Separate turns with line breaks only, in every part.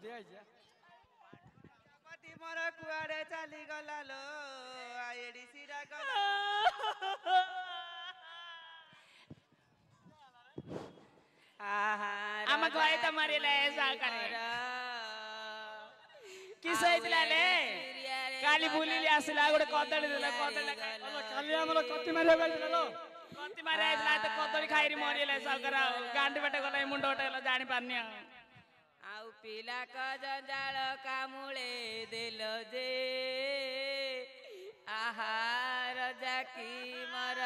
दिया
पति मोर कुआड़े चली गला लो एडी सिरा गला
आमा गए त मरिले साकरे किस ହେଇଥିଲା ले काली बुलीले आसिला गोटे कदड़ी देला कदड़ी
काली हमर कत्ति मारिया गइल लो
कत्ति मारिया आइला त कदड़ी खाइरी मरिले साकर गांडी बाटे गला मुंड बाटे गला जानि पानी
आउ पिला क जंजाल कामुळे देलो जे आहा राजा की मर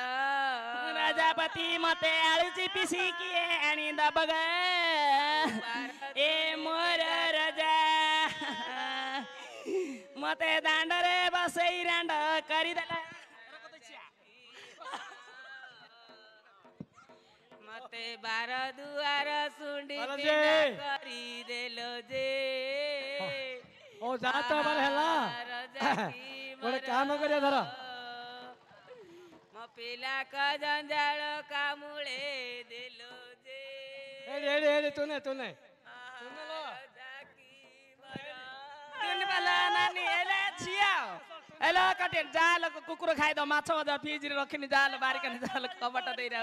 राजापति मते आलु चिपिसी किए आनी दबग ए मोर राजा मते दांडरे बसई रांड करिदेला
मते बार दुआर सुंडी पिंडा करी देलो जे
ओ जात बार हेला गोटे काम करिया धर
म पिला क जंजाल कामुळे देलो जे
एडी एडी एडी तूने तूने लो
तुन वाला नानी एले छिया एला कटे जाल कुकुर खाइ द माछ द फ्रिज रे रखिनि जाल बारिकनि जाल कबट देइ र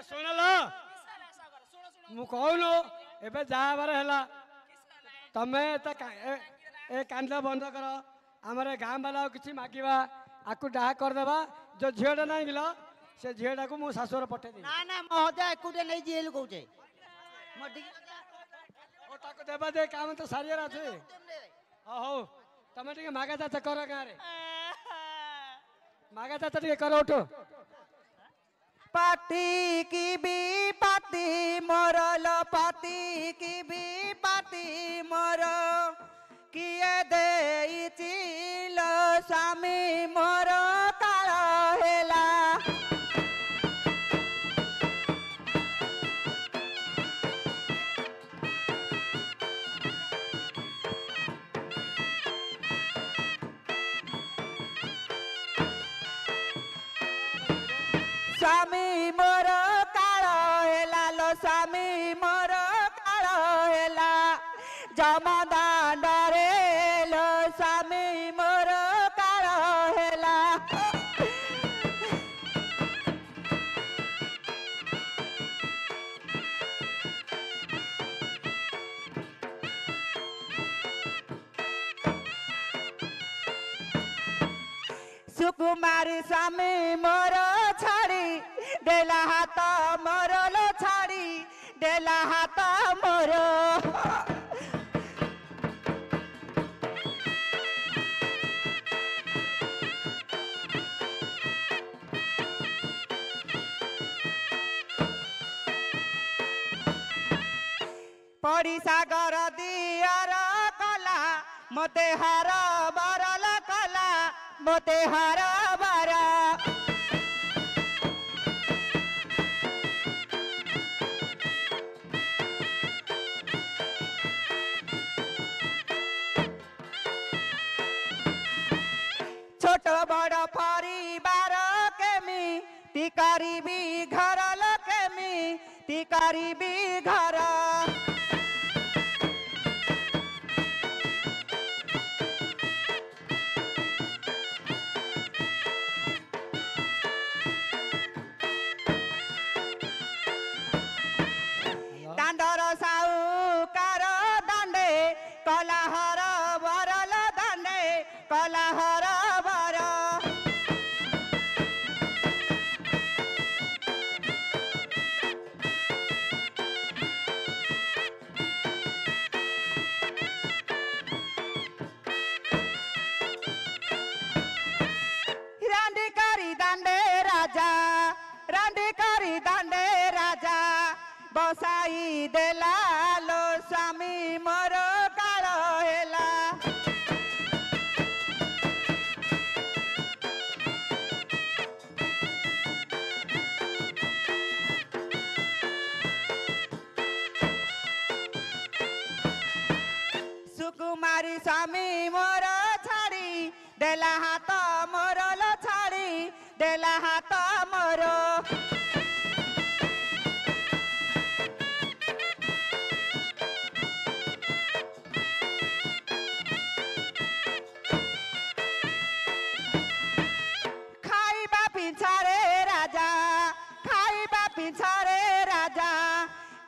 सुन लो मु कहूनो एबे जा बार हेला तमे त ए कांदा बंद कर हमारे गाँव वाला किसी मागिबा आकु डाहा कर देबा जो झियोटा नहीं गिलो से झियोटा को मु सासुर पठे दे
ना ना महोदय एकुटे नहीं जेल कहूचे मटी
ओ ताको देबा दे काम तो सारियर আছে हो तमे टिके मागा चाचा कर गाँ रे मागा चाचा टिके कर उठो
पाती की भी पाती मरल पाती की भी पाती मर किए देइचिल स्वामी मोर काल हेला स्वामी मोर काल हेला लो स्वामी मोर काल हेला जमदांडरे लो स्वामी मोर काल हेला सुकुमारी स्वामी मोर छाड़ी देला हाथ मोर लो छाड़ी देला हाथ मोर पड़ी सागर दियर कला मते हार बरल कला मते हार बारा छोट बड़ परिवार केमी तिकारी भी घर लकेमी तिकारी भी घर दांडर साउकार दांडे कलाहर बरल दांडे कलाहर बर रांडी करी दांडे राजा रांडी करी दांडे राजा बसाई देला लो स्वामी मोर काल हेला सुकुमारी स्वामी मोर छाड़ी देला हाथ मोर लो छाड़ी देला हाथ मोर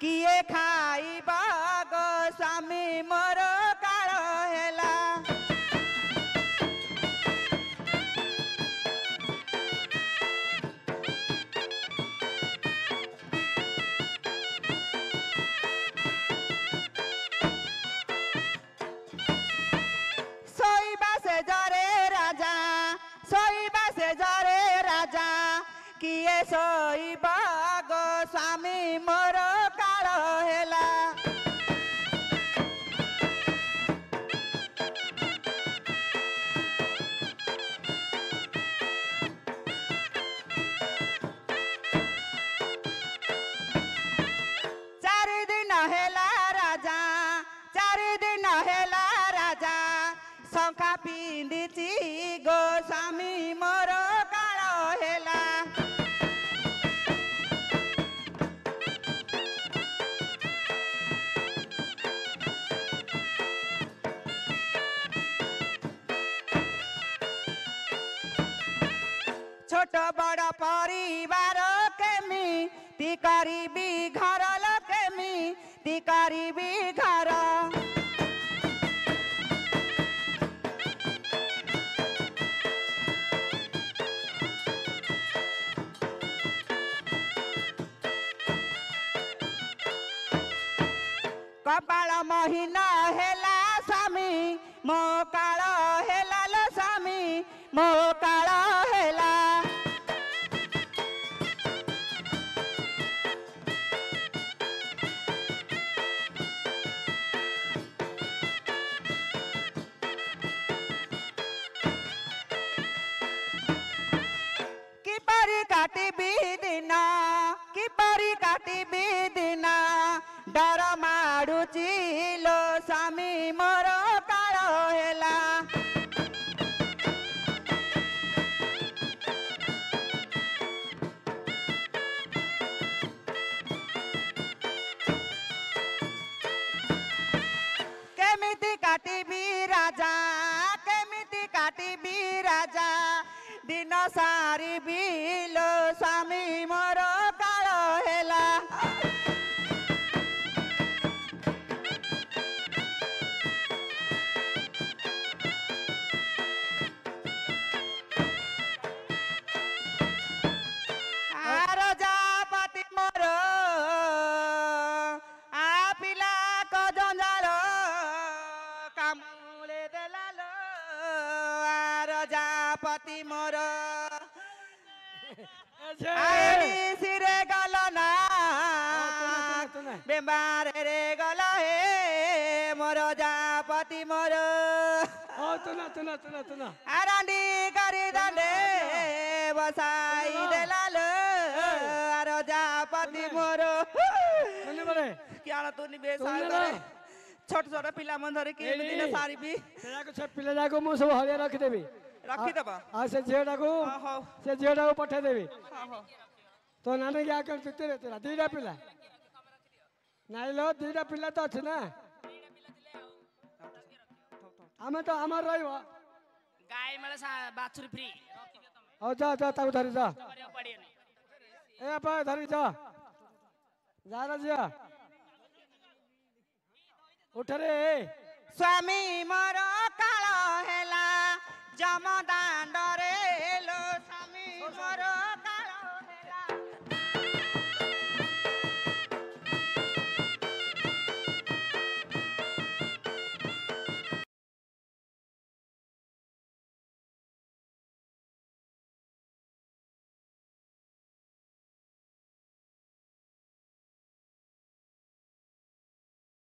किए खाइब गो स्वामी मोर काल हेला सोइबा से जरे राजा सोइबा से जरे राजा किए सोइब गो स्वामी मोर काल हेला चारि दिन हेला राजा चारि दिन हेला राजा शंखा पिंदिची गो स्वामी मोर काल हेला छोट बड़ परिवार केमी करीबी घर केमी करीबी घर कपाल महीना हेला स्वामी मो काल हेला लो स्वामी मो काल हेला किपरि काटिबी दिन किपरि काटिबी दिन डर माडुची लो स्वामी मोर काल हेला केमिति काटिबी राजा केमिति काटिबी राजा दिन सारी बिलो स्वामी मोर काल हेला राजापति मोर आ पिला को जंजाल कामुले देलालो राजापति मोर आएरी सिरे गल ना बेमार रे गल हे मोर जापति मोर आरांडी करी दंडे बसाई देलालो राजापति मोर क्या तू निवेश छोट छोट पिला मन धरे के दिन सारी भी
पिला जाको मु सब हलिया रखि देबी
रखी दबा
आ से झियोटा को पठा देबी तो नाने क्या कर तेरे तेरा दीटा पिला नहीं लो दीटा पिला तो अच्छे ना हमें तो हमार रही हो
गाय मेले बाछुरी फ्री
हो जा जा ताऊ धरी जा ए अपा धरी जा जा रजिया उठ रे
स्वामी मोर काल हेला जमदाण्ड